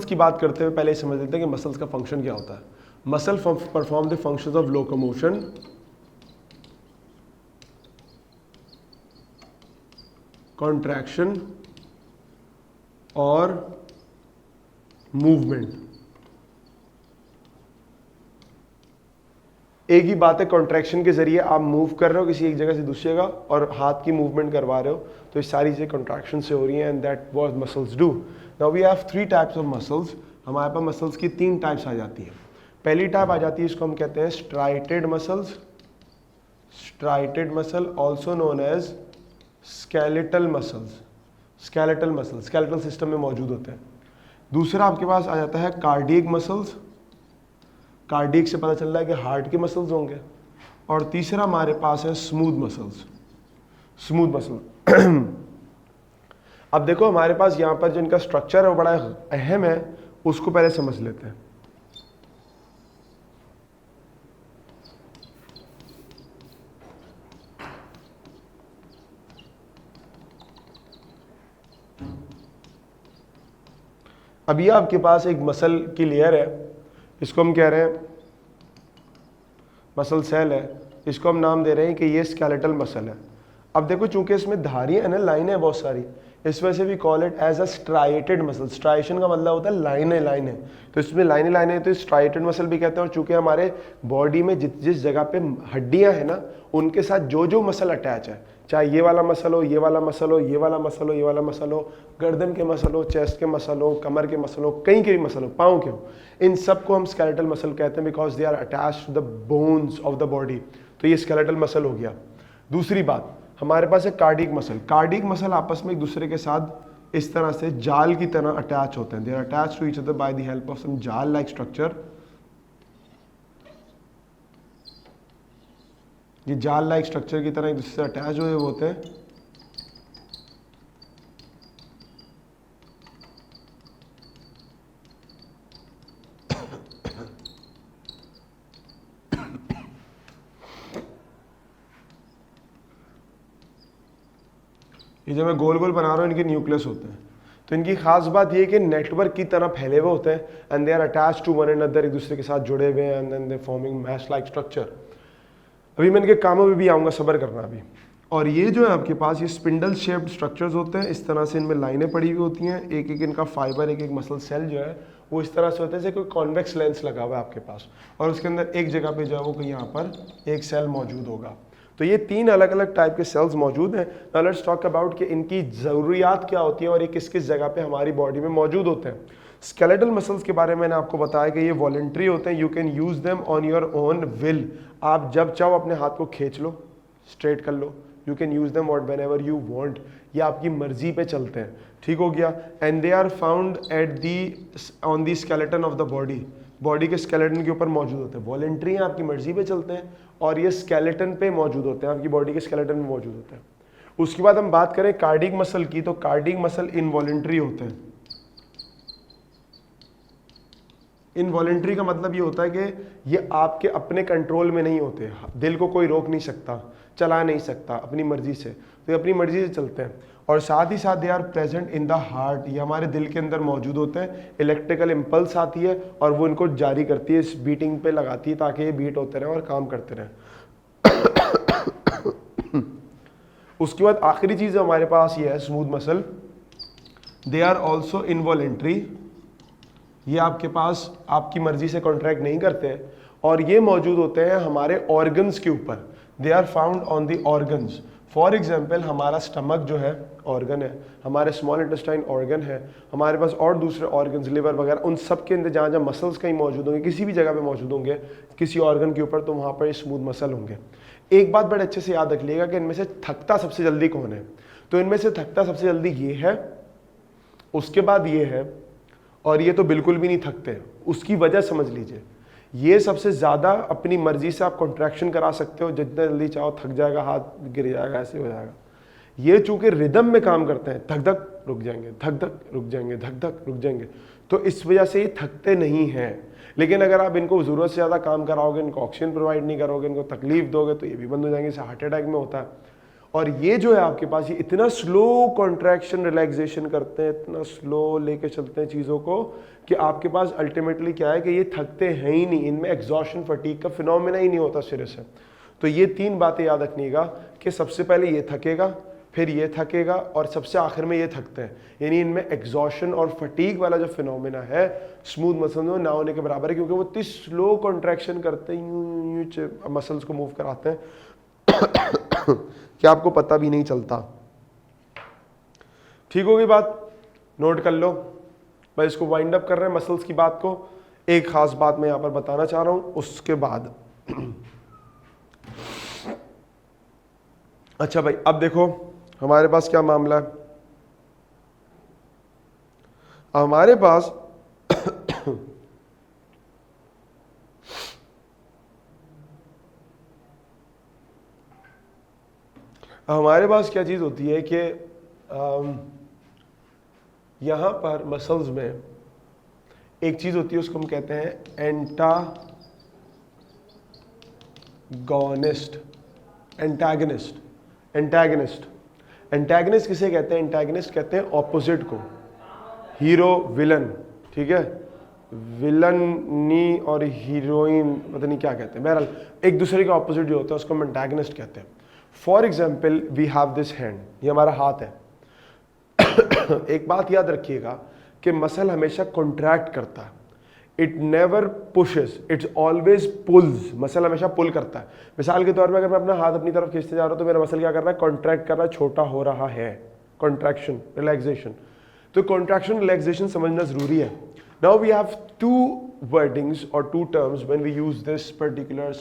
की बात करते हुए पहले समझ लेते हैं कि मसल्स का फंक्शन क्या होता है। Muscle perform the functions of locomotion, contraction और मूवमेंट। एक ही बात है, कॉन्ट्रैक्शन के जरिए आप मूव कर रहे हो किसी एक जगह से दूसरी जगह और हाथ की मूवमेंट करवा रहे हो, तो ये सारी चीजें कॉन्ट्रैक्शन से हो रही हैं, and that what muscles do. Now we have 3 types of muscles. हमारे पास मसल्स की 3 टाइप्स आ जाती है। पहली टाइप आ जाती है, इसको हम कहते हैं striated muscles. Striated muscle also known as skeletal muscles. Skeletal muscle skeletal system में मौजूद होते हैं। दूसरा आपके पास आ जाता है कार्डियक मसल्स। कार्डियक से पता चल रहा है कि हार्ट के मसल्स होंगे। और तीसरा हमारे पास है स्मूथ मसल्स। स्मूथ मसल अब देखो हमारे पास यहाँ पर जो इनका स्ट्रक्चर है वो बड़ा अहम है, उसको पहले समझ लेते हैं। अब ये आपके पास एक मसल की लेयर है, इसको हम कह रहे हैं मसल सेल है, इसको हम नाम दे रहे हैं कि ये स्केलेटल मसल है। अब देखो चूंकि इसमें धारियां हैं ना, लाइनें हैं बहुत सारी, इस वजह से भी call it as a striated muscle. Striation का मतलब होता है लाइनें लाइनें, तो इसमें लाइनें लाइनें तो स्ट्राइटेड मसल भी कहते हैं। और चूंकि हमारे बॉडी में जिस जगह पे हड्डियां हैं ना, उनके साथ जो जो मसल अटैच है, चाहे ये वाला मसल हो, ये वाला मसल हो, ये वाला मसल हो, ये वाला मसल हो, गर्दन के मसल हो, चेस्ट के मसल हो, कमर के मसल हो, कहीं के भी मसल हो, पाँव के हो, इन सब को हम स्केलेटल मसल कहते हैं, because they are attached to the bones of the body. तो ये स्केलेटल मसल हो गया। दूसरी बात, हमारे पास है कार्डियक मसल। कार्डियक मसल आपस में एक दूसरे के साथ इस तरह से जाल की तरह अटैच होते हैं। They are attached to each other by the help of some जाल लाइक स्ट्रक्चर। ये जाल लाइक स्ट्रक्चर की तरह एक दूसरे से अटैच हुए होते हैं। ये जो मैं गोल गोल बना रहा हूँ, इनके न्यूक्लियस होते हैं। तो इनकी खास बात ये कि नेटवर्क की तरह फैले हुए होते हैं, and they are attached to one another, एक दूसरे के साथ जुड़े हुए हैं, and then they forming mesh like structure. अभी मैं इनके कामों में भी आऊँगा, सब्र करना अभी। और ये जो है आपके पास ये स्पिंडल शेप्ड स्ट्रक्चर्स होते हैं, इस तरह से इनमें लाइनें पड़ी हुई होती हैं। एक एक इनका फाइबर, एक एक मसल सेल जो है वो इस तरह से होता है जैसे कोई कॉन्वेक्स लेंस लगा हुआ है आपके पास, और उसके अंदर एक जगह पे जो है वो यहाँ पर एक सेल मौजूद होगा। तो ये 3 अलग अलग टाइप के सेल्स मौजूद हैं। नाउ लेट्स टॉक अबाउट कि इनकी ज़रूरियात क्या होती हैं और ये किस किस जगह पे हमारी बॉडी में मौजूद होते हैं। स्केलेटल मसल्स के बारे में मैंने आपको बताया कि ये वॉलेंट्री होते हैं, you can use them on your own will. आप जब चाहो अपने हाथ को खींच लो, स्ट्रेट कर लो, you can use them whenever you want, ये आपकी मर्जी पे चलते हैं, ठीक हो गया। And they are found at the on the skeleton of the body, body के स्केलेटन के ऊपर मौजूद होते हैं। वॉलेंट्री हैं, आपकी मर्जी पे चलते हैं, और ये स्केलेटन पे मौजूद होते हैं, आपकी बॉडी के स्केलेटन में मौजूद होते हैं। उसके बाद हम बात करें कार्डियक मसल की, तो कार्डियक मसल इनवॉलेंट्री होते हैं। इनवॉलेंट्री का मतलब ये होता है कि ये आपके अपने कंट्रोल में नहीं होते, दिल को कोई रोक नहीं सकता, चला नहीं सकता अपनी मर्जी से, तो ये अपनी मर्जी से चलते हैं। और साथ ही साथ they are present in the heart, ये हमारे दिल के अंदर मौजूद होते हैं। इलेक्ट्रिकल इम्पल्स आती है और वो इनको जारी करती है, इस बीटिंग पे लगाती है ताकि ये बीट होते रहें और काम करते रहें। उसके बाद आखिरी चीज हमारे पास ये है smooth muscle. They are also involuntary, ये आपके पास आपकी मर्जी से कॉन्ट्रैक्ट नहीं करते, और ये मौजूद होते हैं हमारे ऑर्गन्स के ऊपर। They are found on the organs. For example, हमारा स्टमक जो है ऑर्गन है, हमारे स्मॉल इंटेस्टाइन ऑर्गन है, हमारे पास और दूसरे ऑर्गन्स, लिवर वगैरह, उन सब के अंदर जहाँ जहाँ मसल्स कहीं मौजूद होंगे, किसी भी जगह पे मौजूद होंगे किसी ऑर्गन के ऊपर, तो वहाँ पर स्मूथ मसल होंगे। एक बात बड़े अच्छे से याद रख लीजिएगा कि इनमें से थकता सबसे जल्दी कौन है। तो इनमें से थकता सबसे जल्दी ये है, उसके बाद ये है, और ये तो बिल्कुल भी नहीं थकते। उसकी वजह समझ लीजिए, ये सबसे ज़्यादा अपनी मर्जी से आप कॉन्ट्रैक्शन करा सकते हो, जितना जल्दी चाहो, थक जाएगा, हाथ गिर जाएगा, ऐसे हो जाएगा। ये चूंकि रिदम में काम करते हैं, धक धक रुक जाएंगे, धक धक रुक जाएंगे, धक धक रुक जाएंगे, तो इस वजह से ये थकते नहीं हैं। लेकिन अगर आप इनको ज़रूरत से ज़्यादा काम कराओगे, इनको ऑक्सीजन प्रोवाइड नहीं करोगे, इनको तकलीफ दोगे, तो ये भी बंद हो जाएंगे। जैसे हार्ट अटैक में होता है। और ये जो है आपके पास, ये इतना स्लो कॉन्ट्रैक्शन रिलैक्सेशन करते हैं, इतना स्लो लेके चलते हैं चीज़ों को कि आपके पास अल्टीमेटली क्या है कि ये थकते हैं ही नहीं, इनमें एग्जॉशन फटीग का फिनोमेना ही नहीं होता सिरे से। तो ये 3 बातें याद रखनिएगा कि सबसे पहले ये थकेगा, फिर ये थकेगा और सबसे आखिर में ये थकते हैं। यानी इनमें एग्जॉशन और फटीग वाला जो फिनोमेना है स्मूथ मसल में ना होने के बराबर है, क्योंकि वो इतनी स्लो कॉन्ट्रैक्शन करते हैं, यूं मसल्स को मूव कराते हैं कि आपको पता भी नहीं चलता। ठीक होगी बात, नोट कर लो। मैं इसको वाइंड अप कर रहे हैं मसल्स की बात को। एक खास बात मैं यहां पर बताना चाह रहा हूं, उसके बाद अच्छा भाई, अब देखो हमारे पास क्या मामला है। हमारे पास हमारे पास क्या चीज होती है कि यहां पर मसल्स में एक चीज होती है, उसको हम कहते हैं एंटागनिस्ट किसे कहते हैं? एंटागनिस्ट कहते हैं ऑपोजिट को, हीरो विलन, ठीक है। विलनी और हीरोइन पता नहीं क्या कहते हैं, बहरहाल एक दूसरे के ऑपोजिट जो होता है उसको हम एंटागनिस्ट कहते हैं। For example we have this hand, ये हमारा हाथ है। एक बात याद रखिएगा कि मसल हमेशा कॉन्ट्रैक्ट करता है, it never pushes, it's always pulls. Muscle हमेशा पुल करता है। मिसाल के तौर पे अगर मैं अपना हाथ अपनी तरफ खींचते जा रहा हूं तो मेरा मसल क्या कर रहा है? कॉन्ट्रैक्ट कर रहा है, छोटा हो रहा है, कॉन्ट्रैक्शन रिलैक्सेशन। तो कॉन्ट्रैक्शन रिलैक्सेशन समझना जरूरी है। नाउ वी हैव 2 वर्डिंग्स और 2 terms when we use this particular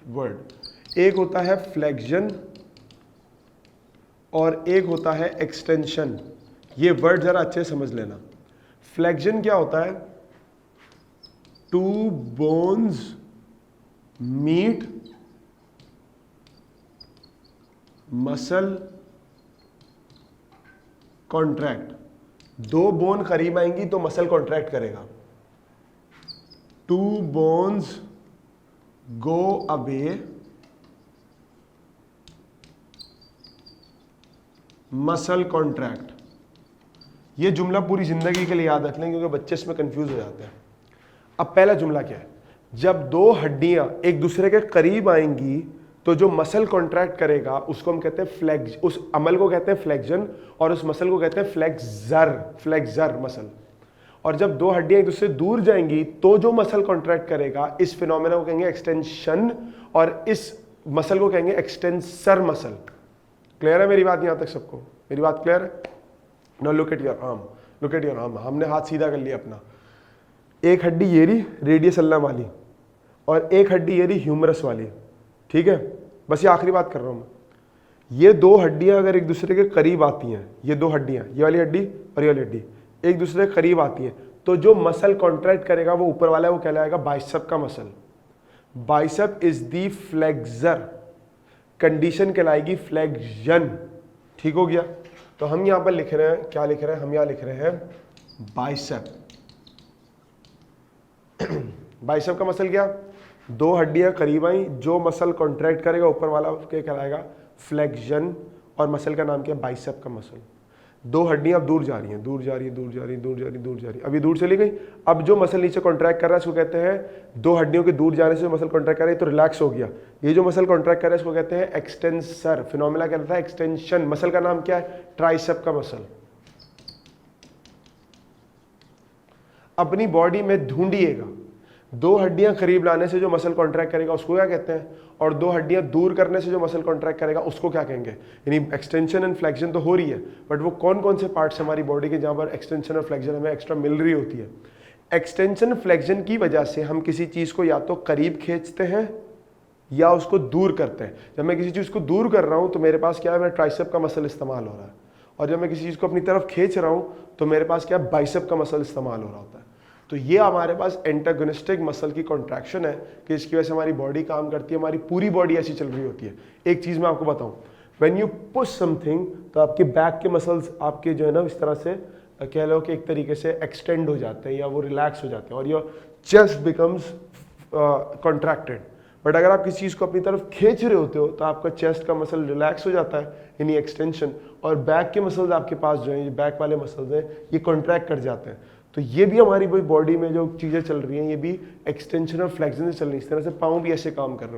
word. एक होता है फ्लेक्शन और एक होता है एक्सटेंशन। ये वर्ड जरा अच्छे से समझ लेना। फ्लेक्शन क्या होता है? 2 bones meet, muscle contract। 2 bone करीब आएंगी तो मसल कॉन्ट्रैक्ट करेगा। 2 bones go away, muscle contract. ये जुमला पूरी जिंदगी के लिए याद रख लें, क्योंकि बच्चे इसमें कंफ्यूज हो जाते हैं। अब पहला जुमला क्या है? जब 2 हड्डियां एक दूसरे के करीब आएंगी तो जो मसल कॉन्ट्रैक्ट करेगा उसको हम कहते हैं फ्लेक्स, उस अमल को कहते हैं फ्लेक्शन और उस मसल को कहते हैं फ्लेक्सर मसल। और जब 2 हड्डियां एक दूसरे से दूर जाएंगी तो जो मसल कॉन्ट्रैक्ट करेगा, इस फिनोमेना को कहेंगे एक्सटेंशन और इस मसल को कहेंगे एक्सटेंसर मसल। क्लियर है मेरी बात यहां तक सबको? मेरी बात क्लियर है? Now look at your arm, look at your arm. हमने हाथ सीधा कर लिया अपना। एक हड्डी ये रही रेडियस अल्ना वाली और एक हड्डी ये रही ह्यूमरस वाली, ठीक है। बस ये आखिरी बात कर रहा हूं मैं। ये 2 हड्डियां अगर एक दूसरे के करीब आती हैं, ये 2 हड्डियां, ये वाली हड्डी और ये वाली हड्डी एक दूसरे के करीब आती हैं, तो जो मसल कॉन्ट्रैक्ट करेगा वो ऊपर वाला है, वो कहलाएगा बाइसेप का muscle. Bicep is the flexor, condition कहलाएगी फ्लेक्शन। ठीक हो गया? तो हम यहां पर लिख रहे हैं, क्या लिख रहे हैं? हम यहां लिख रहे हैं बाइसेप। बाइसेप का मसल क्या? 2 हड्डियां करीब आई, जो मसल कॉन्ट्रैक्ट करेगा ऊपर वाला क्या कहलाएगा? फ्लेक्शन। और मसल का नाम क्या? बाइसेप का मसल। 2 हड्डियां अब दूर जा रही हैं, दूर जा रही है, दूर जा रही, दूर जा रही, दूर जा रही, अभी दूर चली गई। अब जो मसल नीचे कॉन्ट्रैक्ट कर रहा है इसको कहते हैं, 2 हड्डियों के दूर जाने से मसल कॉन्ट्रैक्ट कर रही है तो रिलैक्स हो गया। ये जो मसल कॉन्ट्रैक्ट कर रहा है इसको कहते हैं एक्सटेंसर। फिनोमेना कहता है एक्सटेंशन। मसल का नाम क्या है? ट्राइसेप का मसल। अपनी बॉडी में ढूंढिएगा, 2 हड्डियां करीब लाने से जो मसल कॉन्ट्रैक्ट करेगा उसको क्या कहते हैं, और 2 हड्डियां दूर करने से जो मसल कॉन्ट्रैक्ट करेगा उसको क्या कहेंगे। यानी एक्सटेंशन एंड फ्लेक्शन तो हो रही है, बट वो कौन कौन से पार्ट्स हमारी बॉडी के जहां पर एक्सटेंशन और फ्लेक्शन हमें एक्स्ट्रा मिल रही होती है। एक्सटेंशन फ्लेक्शन की वजह से हम किसी चीज को या तो करीब खींचते हैं या उसको दूर करते हैं। जब मैं किसी चीज को दूर कर रहा हूं तो मेरे पास क्या है? मेरा ट्राइसेप का मसल इस्तेमाल हो रहा है। और जब मैं किसी चीज को अपनी तरफ खींच रहा हूं तो मेरे पास क्या है? बाइसेप का मसल इस्तेमाल हो रहा होता है। तो ये हमारे पास एंटागोनिस्टिक मसल की कॉन्ट्रैक्शन है कि इसकी वजह से हमारी बॉडी काम करती है, हमारी पूरी बॉडी ऐसी चल रही होती है। एक चीज मैं आपको बताऊं, व्हेन यू पुश समथिंग तो आपके बैक के मसल्स आपके जो है ना इस तरह से कह लो कि एक तरीके से एक्सटेंड हो जाते हैं या वो रिलैक्स हो जाते हैं और your chest becomes contracted. But अगर आप किसी चीज़ को अपनी तरफ खींच रहे होते हो तो आपका चेस्ट का मसल रिलैक्स हो जाता है, यानी एक्सटेंशन, और बैक के मसल्स आपके पास जो हैं, ये बैक वाले मसल्स हैं, ये कॉन्ट्रैक्ट कर जाते हैं। तो ये भी हमारी बॉडी में जो चीज़ें चल रही हैं, ये भी एक्सटेंशन और फ्लेक्शन से चल रही है। इस तरह से पाँव भी ऐसे काम कर रहे हो।